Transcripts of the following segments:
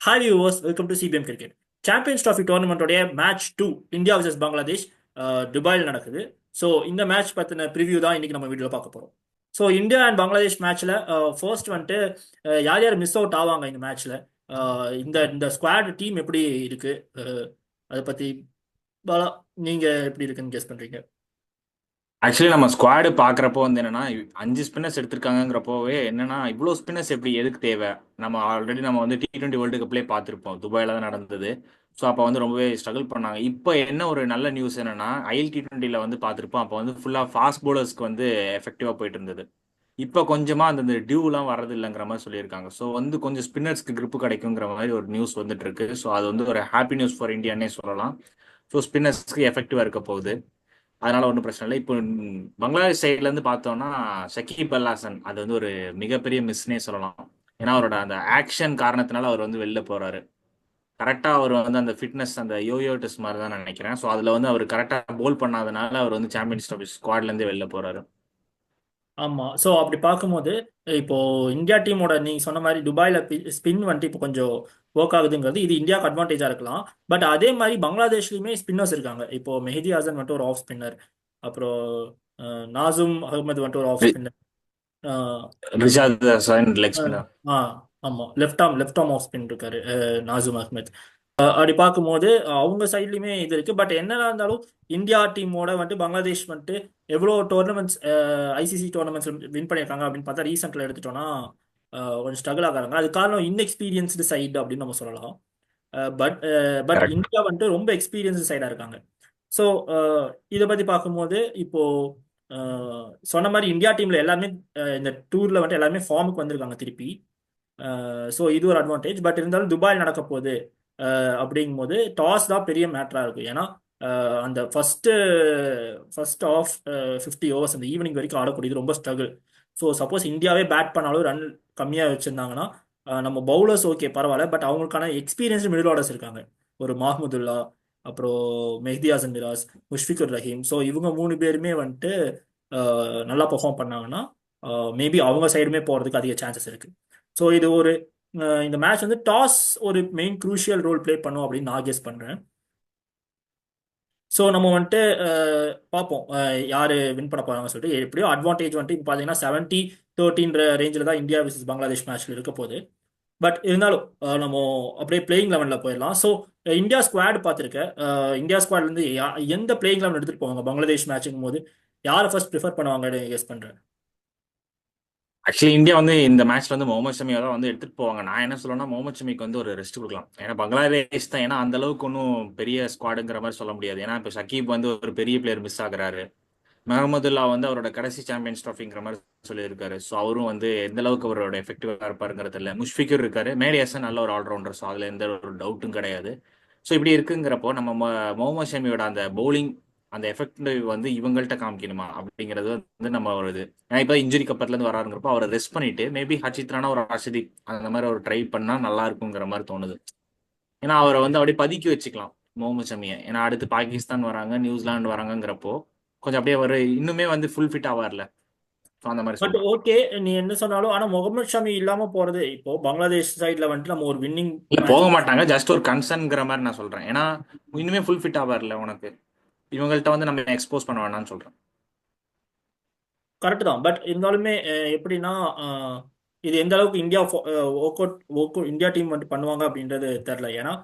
Hi viewers, welcome to CPM cricket. Champions trophy டோர்னமெண்ட்டோடைய match 2 India vs Bangladesh துபாயில் நடக்குது. So இந்த மேட்ச் பற்றின ப்ரிவ்யூ தான் இன்னைக்கு நம்ம வீடியோவில் பார்க்க போகிறோம். ஸோ இந்தியா அண்ட் பங்களாதேஷ் மேட்ச்சில் ஃபர்ஸ்ட் வந்துட்டு யார் யார் மிஸ் அவுட் ஆவாங்க இந்த மேட்ச்சில், இந்த இந்த ஸ்குவாட் டீம் எப்படி இருக்கு, அதை பற்றி பாலா நீங்கள் எப்படி இருக்குன்னு கெஸ் பண்ணுறீங்க? ஆக்சுவலி நம்ம ஸ்குவாடு பார்க்குறப்போ வந்து என்னன்னா 5 ஸ்பின்னர்ஸ் எடுத்திருக்காங்கங்கிறப்போவே என்னன்னா இவ்வளோ ஸ்பின்னர்ஸ் எப்படி எதுக்கு தேவை. நம்ம ஆல்ரெடி நம்ம வந்து T20 வேர்ல்டு கப்லேயே பார்த்துருப்போம், துபாயில் தான் நடந்தது. ஸோ அப்போ வந்து ரொம்பவே ஸ்ட்ரகிள் பண்ணாங்க. இப்போ என்ன ஒரு நல்ல நியூஸ் என்னன்னா ஐஎல் T20ல வந்து பார்த்துருப்போம், அப்போ வந்து ஃபுல்லாக ஃபாஸ்ட் பவுலர்ஸ்க்கு வந்து எஃபெக்டிவாக போயிட்டு இருந்தது. இப்போ கொஞ்சமாக அந்த டியூலாம் வர்றது இல்லைங்கிற மாதிரி சொல்லியிருக்காங்க. ஸோ வந்து கொஞ்சம் ஸ்பின்னர்ஸ்க்கு grip கிடைக்குங்கிற மாதிரி ஒரு நியூஸ் வந்துட்டு இருக்கு. ஸோ அது வந்து ஒரு ஹாப்பி நியூஸ் ஃபார் இந்தியானே சொல்லலாம். ஸோ ஸ்பின்னர்ஸ்க்கு எஃபெக்டிவாக இருக்க போகுது. அதனால ஒன்றும் பிரச்சனை இல்லை. இப்போ பங்களாதேஷ் சைட்ல இருந்து பார்த்தோம்னா ஷக்கீப் அல் ஹாசன் அது வந்து ஒரு மிகப்பெரிய மிஸ்னே சொல்லலாம். ஏன்னா அவரோட அந்த ஆக்ஷன் காரணத்தினால அவர் வந்து வெளில போறாரு. கரெக்டா அவர் வந்து அந்த ஃபிட்னஸ் அந்த யோயோ டெஸ்ட் மாதிரி தான் நினைக்கிறேன். ஸோ அதுல வந்து அவர் கரெக்டா போல் பண்ணாதனால அவர் வந்து சாம்பியன்ஸ் ட்ராஃபி ஸ்குவாட்ல இருந்து வெளில போறாரு. ஆமாம். ஸோ அப்படி பார்க்கும்போது இப்போ இந்தியா டீமோட நீங்க சொன்ன மாதிரி துபாயில் ஸ்பின் வந்துட்டு இப்போ கொஞ்சம் ஒர்க் ஆகுதுங்கிறது இது இந்தியாவுக்கு அட்வான்டேஜாக இருக்கலாம். பட் அதே மாதிரி பங்களாதேஷ்லையுமே ஸ்பின்னர்ஸ் இருக்காங்க. இப்போ மெஹதி ஹசன் வந்துட்டு ஒரு ஆஃப் ஸ்பின்னர், அப்புறம் நாசும் அகமது வந்துட்டு ஒரு ஆஃப் ரி- spinner. Rishad Hossain leg spinner. ஆ ஆமாம், லெஃப்ட் ஆர்ம் ஆஃப் ஸ்பின் இருக்காரு நாசும் அகமது. அப்படி பார்க்கும்போது அவங்க சைட்லையுமே இது இருக்கு. பட் என்னதான் இருந்தாலும் இந்தியா டீமோட வந்துட்டு பங்களாதேஷ் வந்துட்டு எவ்வளோ டோர்னமெண்ட்ஸ் ஐசிசி டோர்னமெண்ட்ஸ் வின் பண்ணியிருக்காங்க அப்படின்னு பார்த்தா ரீசெண்டில் எடுத்துட்டோம்னா கொஞ்சம் ஸ்ட்ரகிள் ஆகிறாங்க. அது காரணம் இன்எக்ஸ்பீரியன்ஸ்டு சைடு அப்படின்னு நம்ம சொல்லலாம். But but correct. இந்தியா வந்துட்டு ரொம்ப எக்ஸ்பீரியன்ஸ்டு சைடாக இருக்காங்க. ஸோ இதை பற்றி பார்க்கும்போது இப்போ சொன்ன மாதிரி இந்தியா டீம்ல எல்லாருமே இந்த டூர்ல வந்துட்டு எல்லாருமே ஃபார்முக்கு வந்திருக்காங்க திருப்பி. ஸோ இது ஒரு அட்வான்டேஜ். பட் இருந்தாலும் துபாயில் நடக்க போகுது அப்படிங்கும்போது டாஸ் தான் பெரிய மேட்டரா இருக்கும். ஏன்னா அந்த ஃபர்ஸ்ட் ஆஃப் 50 ஓவர்ஸ் அந்த ஈவினிங் வரைக்கும் ஆடக்கூடியது ரொம்ப ஸ்ட்ரகிள். ஸோ சப்போஸ் இந்தியாவே பேட் பண்ணாலும் ரன் கம்மியாக வச்சிருந்தாங்கன்னா நம்ம பவுலர்ஸ் ஓகே பரவாயில்ல. பட் அவங்களுக்கான எக்ஸ்பீரியன்ஸ்டு மிடில் ஆர்டர்ஸ் இருக்காங்க. ஒரு மஹ்முதுல்லா, அப்புறம் மெஹ்தி ஹசன் மிராஸ், முஷ்ஃபிகுர் ரஹீம். ஸோ இவங்க 3 பேருமே வந்துட்டு நல்லா பெர்ஃபார்ம் பண்ணாங்கன்னா மேபி அவங்க சைடுமே போகிறதுக்கு அதிக சான்சஸ் இருக்கு. ஸோ இது ஒரு இந்த மேட்ச் வந்து டாஸ் ஒரு மெயின் குரூஷியல் ரோல் ப்ளே பண்ணும் அப்படின்னு நான் கெஸ் பண்றேன். ஸோ நம்ம வந்துட்டு பார்ப்போம் யாரு வின் பண்ண போறாங்க சொல்லிட்டு. எப்படியோ அட்வான்டேஜ் வந்துட்டு இப்போ பார்த்தீங்கன்னா 70-13 ரேஞ்சில் தான் இந்தியா vs பங்களாதேஷ் மேட்ச்ல இருக்க போகுது. பட் இருந்தாலும் நம்ம அப்படியே பிளேயிங் லெவனில் போயிடலாம். ஸோ இந்தியா ஸ்குவாட் பார்த்துருக்கேன். இந்தியா ஸ்குவாட்ல இருந்து எந்த பிளேயிங் லெவன் எடுத்துட்டு போவாங்க பங்களாதேஷ் மேட்சுங்கும் போது யாரை ஃபர்ஸ்ட் ப்ரிஃபர் பண்ணுவாங்கன்னு கெஸ் பண்றேன். ஆக்சுவலி இந்தியா வந்து இந்த மேட்ச்ல வந்து முகமது ஷமியை தான் வந்து எடுத்துட்டு போவாங்க. நான் என்ன சொல்லுவேன்னா முகமது ஷமிக்கு வந்து ஒரு ரெஸ்ட் கொடுக்கலாம். ஏன்னா பங்களாதேஷ் தான், ஏன்னா அந்த அளவுக்கு ஒன்றும் பெரிய ஸ்குவாடுங்கிற மாதிரி சொல்ல முடியாது. ஏன்னா இப்போ ஷக்கீப் வந்து ஒரு பெரிய பிளேயர் மிஸ் ஆகுறாரு. மெஹமுதுல்லா வந்து அவரோட கடைசி சாம்பியன்ஸ் ட்ராஃபிங்கிற மாதிரி சொல்லியிருக்காரு. ஸோ அவரும் வந்து எந்த அளவுக்கு அவரோட எஃபெக்டிவாக இருப்பாருங்கிறது இல்லை. முஷ்ஃபிகர் இருக்காரு, மேடி ஹசன் நல்ல ஒரு ஆல்ரவுண்டர். ஸோ அதில் எந்த ஒரு டவுட்டும் கிடையாது. ஸோ இப்படி இருக்குங்கிறப்போ நம்ம முகமது ஷமியோட அந்த பவுலிங் அந்த எஃபெக்டிவ் வந்து இவங்கள்ட்ட காமிக்கணுமா அப்படிங்கிறது வந்து நம்ம ஒரு இது. ஏன்னா இப்போ இன்ஜுரி கப்பர்லேருந்து வராருங்கிறப்போ அவரை ரெஸ்ட் பண்ணிட்டு மேபி ஹச்சித்ரானா ஒரு அர்ஷதீப் அந்த மாதிரி ஒரு ட்ரை பண்ணால் நல்லா இருக்குங்கிற மாதிரி தோணுது. ஏன்னா அவரை வந்து அப்படியே பதுக்கி வச்சுக்கலாம் முகமது ஷமியை. ஏன்னா அடுத்து பாகிஸ்தான் வராங்க, நியூசிலாந்து வராங்கங்கிறப்போ கொஞ்சம் அப்படியே ஒரு இன்னுமே வந்து ஃபுல் ஃபிட் ஆவார்ல. ஸோ அந்த மாதிரி பட் சொல்றேன். ஓகே, நீ என்ன சொன்னாலும் ஆனா முகமது ஷமி இல்லாம போறது இப்போ பங்களாதேஷ் சைட்ல வந்துட்டு நம்ம ஒரு வின்னிங் இல்ல மேட்ச். போக மாட்டாங்க, ஜஸ்ட் ஒரு கன்சர்ன்ங்கிற மாதிரி நான் சொல்றேன். ஏன்னா இன்னுமே ஃபுல் ஃபிட் ஆவார்ல உனக்கு, இவங்கள்ட்ட வந்து நம்ம எக்ஸ்போஸ் பண்ண வேணாம்னு சொல்றேன். கரெக்ட் தான். பட் இருந்தாலுமே எப்படின்னா இது எந்த அளவுக்கு India work out India team வந்துட்டு பண்ணுவாங்க அப்படின்றது தெரியல. ஏன்னா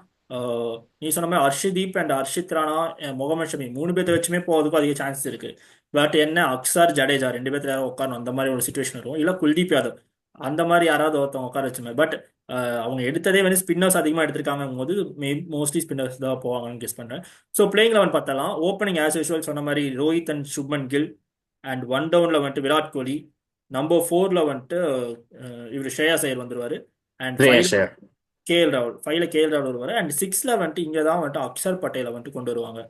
நீ சொன்ன மாதிரி ஹர்ஷதீப் அண்ட் ஹர்ஷித் ராணா, முகமது ஷமி 3 பேர்த்த வச்சுமே போகிறதுக்கும் அதிக சான்சஸ் இருக்கு. பட் என்ன அக்ஸர் ஜடேஜா 2 பேர்த்துல யாரும் உட்காரணும் அந்த மாதிரி ஒரு சுச்சுவேஷன் இருக்கும். இல்லை குல்தீப் யாதவ் அந்த மாதிரி யாராவது ஒருத்தவங்க உட்கார வச்சுமே. பட் அவங்க எடுத்ததே வந்து ஸ்பின்னர்ஸ் அதிகமாக எடுத்திருக்காங்க போது மோஸ்ட்லி ஸ்பின்னர்ஸ் தான் போவாங்கன்னு கெஸ் பண்றேன். ஸோ பிளேயிங் லெவன் பார்த்தலாம். ஓப்பனிங் ஆஸ் யூஷுவல் சொன்ன மாதிரி ரோஹித் அண்ட் சுப்மன் கில். அண்ட் 1 டவுன்ல வந்துட்டு விராட் கோலி. நம்பர் 4ல வந்துட்டு இவர் ஸ்ரேயாஸ் ஐயர் வந்துருவாரு. And five share. கேஎல் ராகுல் வருவாரு. அண்ட் 6ல வந்துட்டு இங்கே தான் வந்துட்டு அக்ஷர் பட்டேலை வந்துட்டு கொண்டு வருவாங்க.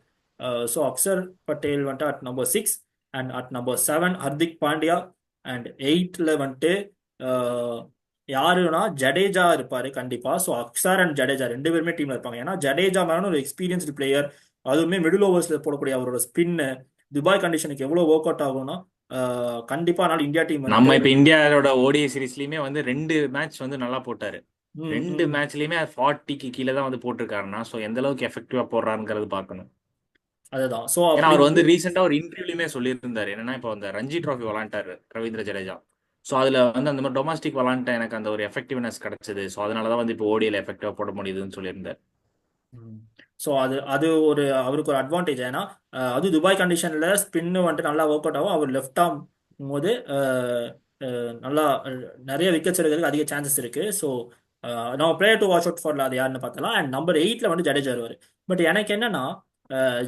ஸோ அக்ஷர் பட்டேல் வந்துட்டு at number 6. And at number 7 Hardik Pandya. And 8ல வந்துட்டு அஹ், யாருன்னா ஜடேஜா இருப்பாரு கண்டிப்பா. ஸோ அக்ஷர் அண்ட் ஜடேஜா 2 பேருமே டீம்ல இருப்பாங்க. ஏன்னா ஜடேஜா மேலான ஒரு எக்ஸ்பீரியன்ஸ்டு பிளேயர். அதுவுமே மிடில் ஓவர்ஸ்ல போடக்கூடிய அவரோட ஸ்பின்னு துபாய் கண்டிஷனுக்கு எவ்வளவு ஒர்க் அவுட் ஆகும்னா கண்டிப்பா. அதனால இந்தியா டீம் வந்துட்டு நம்ம இப்ப இந்தியாவோட ஓடிஐ சீரீஸ்லயுமே வந்து 2 மேட்ச் வந்து நல்லா போட்டாரு. ம், ரெண்டு ம். மேட்ச்லயுமே 40க்கு கீழே தான் வந்து போட்டிருக்காருன்னா ஸோ எந்த அளவுக்கு எஃபெக்டிவா போடுறாருங்கிறது பார்க்கணும். அதுதான். ஸோ ஏன்னா அப்படி அவர் வந்து ரீசெண்டா ஒரு இன்டர்வியூலயுமே சொல்லியிருந்தாரு என்னன்னா இப்போ அந்த ரஞ்சி ட்ராஃபி விளாண்டாரு ரவீந்திர ஜடேஜா. ஸோ அதுல வந்து அந்த மாதிரி டொமஸ்டிக் விளாண்ட எனக்கு அந்த ஒரு எஃபெக்டிவ்னஸ் கிடைச்சது. ஸோ அதனாலதான் வந்து இப்போ ஓடியில் எஃபெக்டிவா போட முடியுதுன்னு சொல்லியிருந்தார். ஸோ அது அது ஒரு அவருக்கு ஒரு அட்வான்டேஜ். ஏன்னா அது துபாய் கண்டிஷன்ல ஸ்பின்னு வந்துட்டு நல்லா ஒர்க் அவுட் ஆகும். அவர் லெஃப்ட் ஆர்ம் போது நல்லா நிறைய விக்கெட்ஸ் எடுக்கிறதுக்கு அதிக சான்சஸ் இருக்கு. ஸோ நம்ம பிளேயர் டு வாட்ச் அவுட் ஃபார்ல அது யாருன்னு பார்த்தலாம். அண்ட் நம்பர் 8ல வந்து ஜடேஜா வருவார். பட் எனக்கு என்னன்னா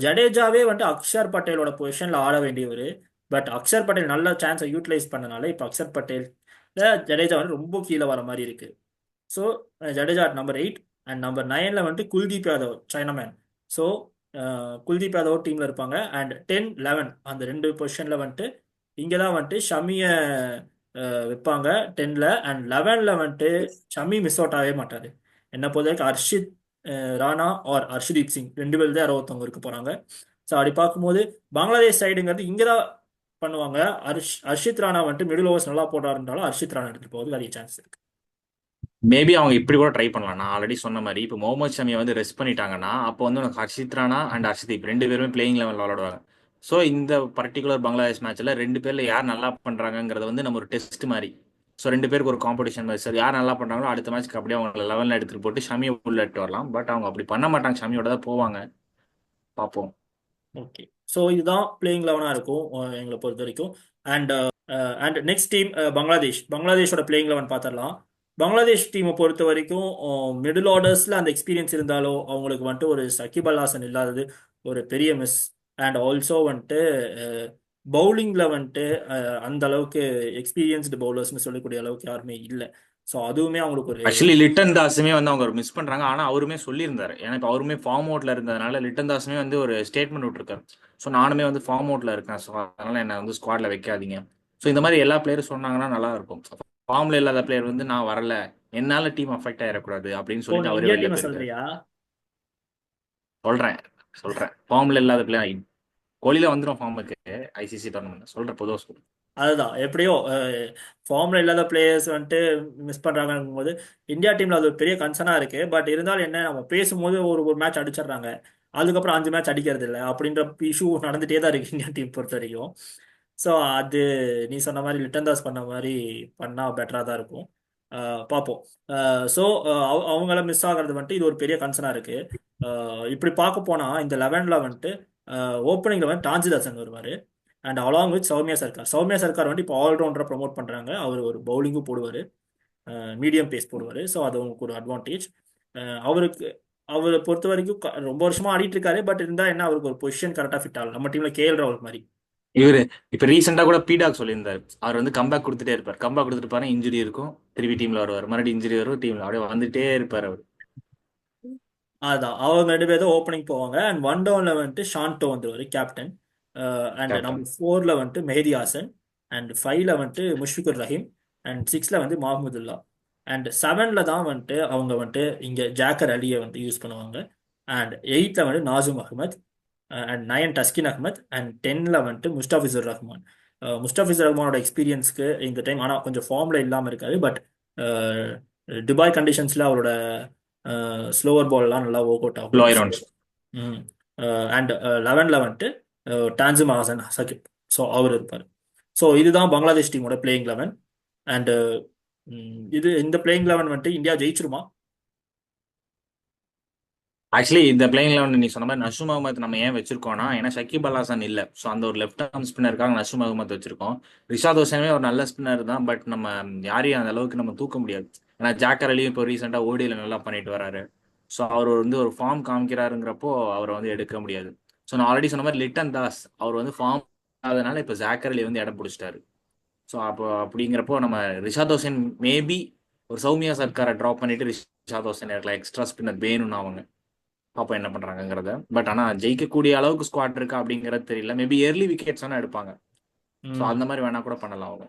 ஜடேஜாவே வந்துட்டு அக்ஷர் பட்டேலோட பொசிஷன்ல ஆட வேண்டியவர். பட் அக்ஷர் பட்டேல் நல்ல சான்ஸை யூட்டிலைஸ் பண்ணனால இப்போ அக்ஷர் பட்டேல் ஜடேஜா வந்து ரொம்ப கீழே வர மாதிரி இருக்கு. So Jadeja at number 8 and number 9ல வந்துட்டு குல்தீப் யாதவ் சைனாமேன். ஸோ குல்தீப் யாதவ் டீம்ல இருப்பாங்க. அண்ட் 10 11 அந்த ரெண்டு பொசிஷன்ல வந்துட்டு இங்கே தான் வந்துட்டு ஷமியை வைப்பாங்க 10ல. அண்ட் 11ல வந்துட்டு ஷமி மிஸ் அவுட் ஆகவே மாட்டாரு. என்ன பொறுத்தவரைக்கும் ஹர்ஷித் ராணா ஆர் ஹர்ஷதீப் சிங் ரெண்டு பேர் தான் யாரோ ஒருத்தவங்க இருக்க போறாங்க. ஸோ அப்படி பார்க்கும்போது பங்களாதேஷ் சைடுங்கிறது இங்கே தான் பண்ணுவாங்க. ஹர்ஷித் ராணா வந்துட்டு மிடில் ஓவர்ஸ் நல்லா போடுறாருன்றாலும் ஹர்ஷித் ராணா எடுத்துட்டு போகிறது அதிக சான்ஸ் இருக்கு. மேபி அவங்க இப்படி கூட ட்ரை பண்ணலாம். நான் ஆல்ரெடி சொன்ன மாதிரி இப்போ முகமது ஷமியை வந்து ரெஸ்ட் பண்ணிட்டாங்கன்னா அப்போ வந்து உனக்கு ஹர்ஷித் ராணா அண்ட் ஹர்ஷதீப் ரெண்டு பேருமே பிளேயிங் லெவலில் விளையாடுவாங்க. ஸோ இந்த பர்டிகுலர் பங்களாதேஷ் மேட்ச்ல ரெண்டு பேர்ல யார் நல்லா பண்றாங்கங்கிறது வந்து நம்ம ஒரு டெஸ்ட் மாதிரி. ஸோ ரெண்டு பேருக்கு ஒரு காம்படிஷன் மாதிரி சார் யார் நல்லா பண்றாங்களோ அடுத்த மேட்ச்க்கு அப்படியே அவங்க லெவலில் எடுத்துட்டு போட்டு ஷமியை உள்ள எடுத்து வரலாம். பட் அவங்க அப்படி பண்ண மாட்டாங்க. ஷமியோட தான் போவாங்க. பார்ப்போம். ஓகே. ஸோ இதுதான் பிளேயிங் லெவனாக இருக்கும் எங்களை பொறுத்த வரைக்கும். அண்ட் அண்ட் நெக்ஸ்ட் டீம் பங்களாதேஷோட பிளேயிங் லெவன் பார்த்துடலாம். பங்களாதேஷ் டீமை பொறுத்த வரைக்கும் மிடில் ஆர்டர்ஸில் அந்த எக்ஸ்பீரியன்ஸ் இருந்தாலோ அவங்களுக்கு வந்துட்டு ஒரு சகிப் அல் ஹாசன் இல்லாதது ஒரு பெரிய மிஸ். அண்ட் ஆல்சோ வந்துட்டு பவுலிங்கில் வந்துட்டு அந்த அளவுக்கு எக்ஸ்பீரியன்ஸ்டு பவுலர்ஸ்னு சொல்லக்கூடிய அளவுக்கு யாருமே இல்லை. ஸோ அதுவுமே அவங்களுக்கு ஒரு ஆக்சுவலி லிட்டன் தாஸுமே வந்து அவங்க மிஸ் பண்றாங்க. ஆனா அவருமே சொல்லியிருந்தாரு. ஏன்னா இப்போ அவருமே ஃபார்ம் அவுட்ல இருந்ததுனால லிட்டன் தாஸுமே வந்து ஒரு ஸ்டேட்மெண்ட் விட்டுருக்காரு. ஸோ நானுமே வந்து ஃபார்ம் அவுட்ல இருக்கேன். ஸோ அதனால என்ன வந்து ஸ்குவாட்ல வைக்காதீங்க. ஸோ இந்த மாதிரி எல்லா பிளேயரும் சொன்னாங்கன்னா நல்லா இருக்கும். ஃபார்ம்ல இல்லாத பிளேயர் வந்து நான் வரல என்னால டீம் அஃபெக்ட் ஆயிடக்கூடாது அப்படின்னு ஓ, சொல்லிட்டு நீ அவரே இந்தியா வெளில டீமை போயிருக்காரு. சொல்றியா? சொல்றேன் சொல்றேன் ஃபார்ம்ல இல்லாத பிளேயர் கோலில வந்துடும் ஃபார்முக்கு. ஐசிசி டோர்னமெண்ட் சொல்ற பொதுவாக சொல்றேன். அதுதான் எப்படியோ ஃபார்ம்ல இல்லாத பிளேயர்ஸ் வந்துட்டு மிஸ் பண்றாங்கங்கும் போது இந்தியா டீம்ல அது ஒரு பெரிய கன்சர்னா இருக்கு. பட் இருந்தாலும் என்ன, நம்ம பேசும்போது ஒரு ஒரு மேட்ச் அடிச்சிடுறாங்க, அதுக்கப்புறம் 5 மேட்ச் அடிக்கிறது இல்லை அப்படின்ற இஷ்யூ நடந்துட்டே தான் இருக்கு இந்தியா டீம் பொறுத்த வரைக்கும். ஸோ அது நீ சொன்ன மாதிரி லிட்டன் தாஸ் பண்ண மாதிரி பண்ணா பெட்டரா தான் இருக்கும். பார்ப்போம். ஸோ அவங்கள மிஸ் ஆகிறது வந்துட்டு இது ஒரு பெரிய கன்சர்னா இருக்கு. இப்படி பார்க்க போனா இந்த 11ல வந்துட்டு ஓப்பனிங்ல வந்து டான்சிதாசன் வருவாரு. And along with Soumya Sarkar. Soumya Sarkar வந்து இப்போ ஆல்ரவுண்டரை ப்ரமோட் பண்ணுறாங்க. அவர் ஒரு பவுலிங்கும் போடுவார், மீடியம் பேஸ் போடுவார். ஸோ அது உங்களுக்கு ஒரு அட்வான்டேஜ். அவருக்கு அவரை பொறுத்த வரைக்கும் ரொம்ப வருஷமா ஆடிட்டு இருக்காரு. பட் இருந்தால் என்ன, அவருக்கு ஒரு பொசிஷன் கரெக்டாக ஃபிட் ஆகல. நம்ம டீமில் கேஎல் ராகுல் மாதிரி. இவரு இப்ப ரீசெண்டா கூட பீடாக் சொல்லியிருந்தாரு. அவர் வந்து கம்பேக் கொடுத்துட்டே இருப்பார். கம்பேக் கொடுத்துட்டு பாரு இன்ஜுரி இருக்கும் திருப்பி டீம்ல வருவார். மறுபடியும் இன்ஜுரி வரும் டீம்ல அப்படியே வந்துட்டே இருப்பார் அவர். அதான் அவங்க ரெண்டு பேரும் ஓப்பனிங் போவாங்க. அண்ட் ஒன் டவுன்ல வந்துட்டு ஷான்டோ வந்துருவாரு கேப்டன். And captain. நம்பர் 4ல வந்துட்டு மெஹதி ஹாசன். அண்ட் 5ல வந்துட்டு முஷ்ஃபிகுர் ரஹீம். அண்ட் 6ல வந்து மஹமுதுல்லா. அண்ட் 7ல தான் வந்துட்டு அவங்க வந்துட்டு இங்க ஜாக்கர் அலியை வந்து யூஸ் பண்ணுவாங்க. அண்ட் 8ல வந்து நாசூம் அகமத். அண்ட் 9 டஸ்கின் அகமத். அண்ட் 10ல வந்துட்டு முஸ்டாஃபிசுர் ரஹ்மான். முஸ்டாஃபிசுர் ரஹ்மானோட எக்ஸ்பீரியன்ஸ்க்கு இந்த டைம் ஆனால் கொஞ்சம் ஃபார்ம்ல இல்லாமல் இருக்காரு. பட் துபாய் கண்டிஷன்ஸ்ல அவரோட ஸ்லோவர் பால்லாம் நல்லா ஒர்க் அவுட் ஆகும். Lower rounds. அண்ட் 11ல வந்துட்டு டான்சிம் ஹாசன் சகிப். ஸோ அவர் இருப்பார். ஸோ இதுதான் பங்களாதேஷ் டீமோட பிளேயிங் லெவன். அண்ட் இது இந்த பிளேயிங் லெவன் வந்துட்டு இந்தியா ஜெயிச்சிருமா? ஆக்சுவலி இந்த பிளேயிங் லெவன் நீ சொன்ன மாதிரி நசூம் அகமத் நம்ம ஏன் வச்சிருக்கோம்னா ஏன்னா ஷக்கீப் அல் ஹாசன் இல்ல. ஸோ அந்த ஒரு லெஃப்ட் ஆர்ம் ஸ்பின்னருக்காக நசூம் அகமத் வச்சிருக்கோம். ரிஷாத் ஹோசனுமே ஒரு நல்ல ஸ்பின்னர் தான். பட் நம்ம யாரையும் அந்த அளவுக்கு நம்ம தூக்க முடியாது. ஏன்னா ஜாக்கர் அலியும் இப்போ ரீசெண்டா ஓடியில் நல்லா பண்ணிட்டு வராரு. ஸோ அவர் வந்து ஒரு ஃபார்ம் காமிக்கிறாருங்கிறப்போ அவரை வந்து எடுக்க முடியாது. ஸோ நான் ஆல்ரெடி சொன்ன மாதிரி லிட்டன் தாஸ் அவர் வந்து ஃபார்ம் அதனால இப்போ ஜாக்கர் அலி வந்து இடம் பிடிச்சிட்டாரு. ஸோ அப்போ அப்படிங்கிறப்போ நம்ம ரிஷாத் ஹோசன் மேபி ஒரு சௌமியா சர்க்காரை ட்ராப் பண்ணிட்டு ரிஷாத் ஹோசன் இருக்கலாம். எக்ஸ்ட்ரா ஸ்பின்னர் வேணும்னு அவங்க பாப்போம் என்ன பண்றாங்கங்கிறத. பட் ஆனா ஜெயிக்கக்கூடிய அளவுக்கு ஸ்குவாட் இருக்கா அப்படிங்கறது தெரியல. மேபி ஏர்லி விக்கெட்ஸ் வேணா எடுப்பாங்க. ஸோ அந்த மாதிரி வேணா கூட பண்ணலாம் அவங்க.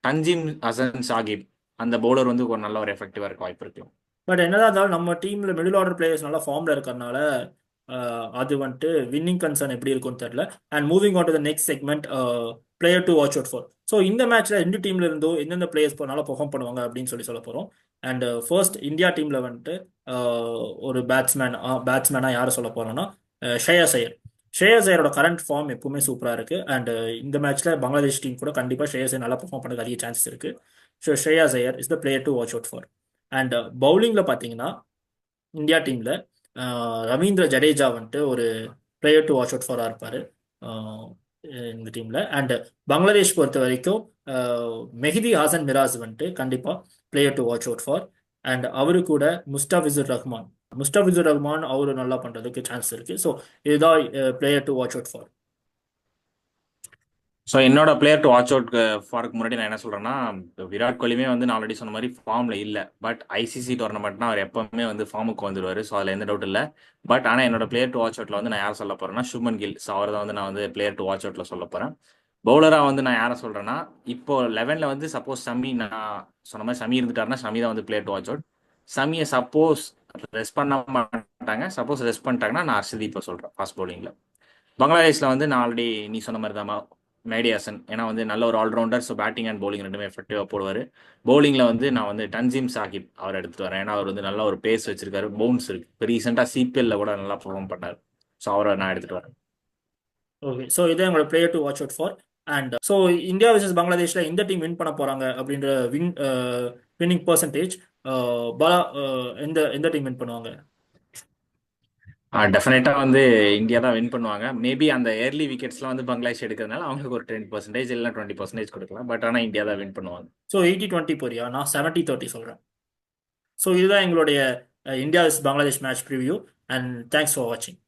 தஞ்சிம் ஹசன் சாகிப் அந்த பவுலர் வந்து ஒரு நல்ல ஒரு எஃபெக்டிவா இருக்க வாய்ப்பு இருக்கு. பட் என்னதான் இருந்தாலும் நம்ம டீம்ல மிடில் ஆர்டர் பிளேயர்ஸ் நல்லா ஃபார்ம்ல இருக்கறனால அது வந்துட்டு வின்னிங் கன்சர்ன் எப்படி இருக்கும்னு தெரியல. And moving on to the next segment, player to watch out for. So இந்த மேட்ச்ல ரெண்டு டீம்ல இருந்தோ எந்தெந்த பிளேயர்ஸ் நல்லா பெர்ஃபார்ம் பண்ணுவாங்க அப்படின்னு சொல்லி சொல்ல போறோம். அண்ட் ஃபர்ஸ்ட் இந்தியா டீமில் வந்துட்டு ஒரு பேட்ஸ்மேனாக யாரை சொல்ல போகிறோன்னா ஷ்ரேயஸ் ஐயர். ஷ்ரேயஸ் ஐயரோட கரண்ட் ஃபார்ம் எப்பவுமே சூப்பராக இருக்குது. அண்ட் இந்த மேட்ச்சில் பங்களாதேஷ் டீம் கூட கண்டிப்பாக ஷ்ரேயஸ் ஐயர் நல்லா பெர்ஃபார்ம் பண்ண அதிக சான்சஸ் இருக்குது. So Shreyas Iyer is the player to watch out for. And பவுலிங்கில் பார்த்தீங்கன்னா இந்தியா டீமில் ரவீந்திர ஜடேஜா வந்துட்டு ஒரு பிளேயர் டு வாட்ச் அவுட் ஃபாராக இருப்பார் இந்த டீமில். அண்ட் பங்களாதேஷ் பொறுத்த வரைக்கும் மெஹதி ஹாசன் மிராஸ் வந்துட்டு கண்டிப்பாக player to watch out for. And அவரு கூட முஸ்டாபிசுர் ரஹ்மான் அவரு நல்லா பண்ணுறதுக்கு சான்ஸ் இருக்குது. ஸோ இதுதான் player to watch out for. So என்னோட பிளேயர் டு வாட்ச் அவுட் ஃபாருக்கு முன்னாடி நான் என்ன சொல்றேன்னா, விராட் கோலியுமே வந்து நான் ஆல்ரெடி சொன்ன மாதிரி ஃபார்ம்ல இல்லை. பட் ஐசிசி டோர்னமெண்ட்னா அவர் எப்பவுமே வந்து ஃபார்முக்கு வந்துருவாரு. ஸோ அதில் எந்த டவுட் இல்லை. பட் ஆனால் என்னோட பிளேயர் டு வாட்ச் அவுட்ல வந்து நான் யாரை சொல்ல போறேன்னா சுப்மன் கில். ஸோ அவர் தான் வந்து நான் வந்து பிளேயர் டு வாட்ச் அவுட்ல சொல்ல போறேன். பவுலரா வந்து நான் யாரை சொல்றேன்னா, இப்போ 11ல வந்து சப்போஸ் ஷமி, நான் சொன்ன மாதிரி ஷமி இருந்துட்டாருன்னா ஷமி தான் வந்து பிளேயர் டு வாட்ச் அவுட். ஷமியை சப்போஸ் ரெஸ்ட் பண்ண மாட்டாங்க, சப்போஸ் ரெஸ்ட் பண்ணிட்டாங்கன்னா நான் ஹர்ஷதீப்பை சொல்றேன் ஃபாஸ்ட் பவுலிங்ல. பங்களாதேஷ்ல வந்து நான் ஆல்ரெடி நீ சொன்ன மாதிரி தான் மேடி ஹசன். ஏன்னா வந்து நல்ல ஒரு all rounder. So batting and bowling ரெண்டுமே எஃபெக்டிவாக போடுவார். பவுலிங்கில் வந்து நான் வந்து தன்சீம் சாஹிப் அவர் எடுத்துட்டு வரேன். ஏன்னா அவர் வந்து நல்ல ஒரு பேஸ் வச்சிருக்காரு, பவுன்ஸ் இருக்கு. இப்போ ரீசெண்டாக சிபிஎல்ல கூட நல்லா பெர்ஃபார்ம் பண்ணார். ஸோ அவரை நான் எடுத்துட்டு வரேன். ஓகே, ஸோ இதை எங்களோட player to watch out for. And so India versus பங்களாதேஷில் இந்த டீம் வின் பண்ண போகிறாங்க அப்படின்ற வின்னிங் பர்சன்டேஜ் பாலா எந்த எந்த டீம் வின் பண்ணுவாங்க? டெஃபினட்டா வந்து இந்தியா தான் வின் பண்ணுவாங்க. மேபி அந்த ஏர்லி விக்கெட்ஸ்லாம் வந்து பங்களாதேஷ் எடுக்கிறதுனால அவங்களுக்கு ஒரு 10% இல்லை 20% கொடுக்கலாம். பட் ஆனால் இந்தியா தான் வின் பண்ணுவாங்க. ஸோ 80-20 போறியா? நான் 70-30 சொல்கிறேன். ஸோ இதுதான் எங்களுடைய India versus Bangladesh match preview. And thanks for வாட்சிங்.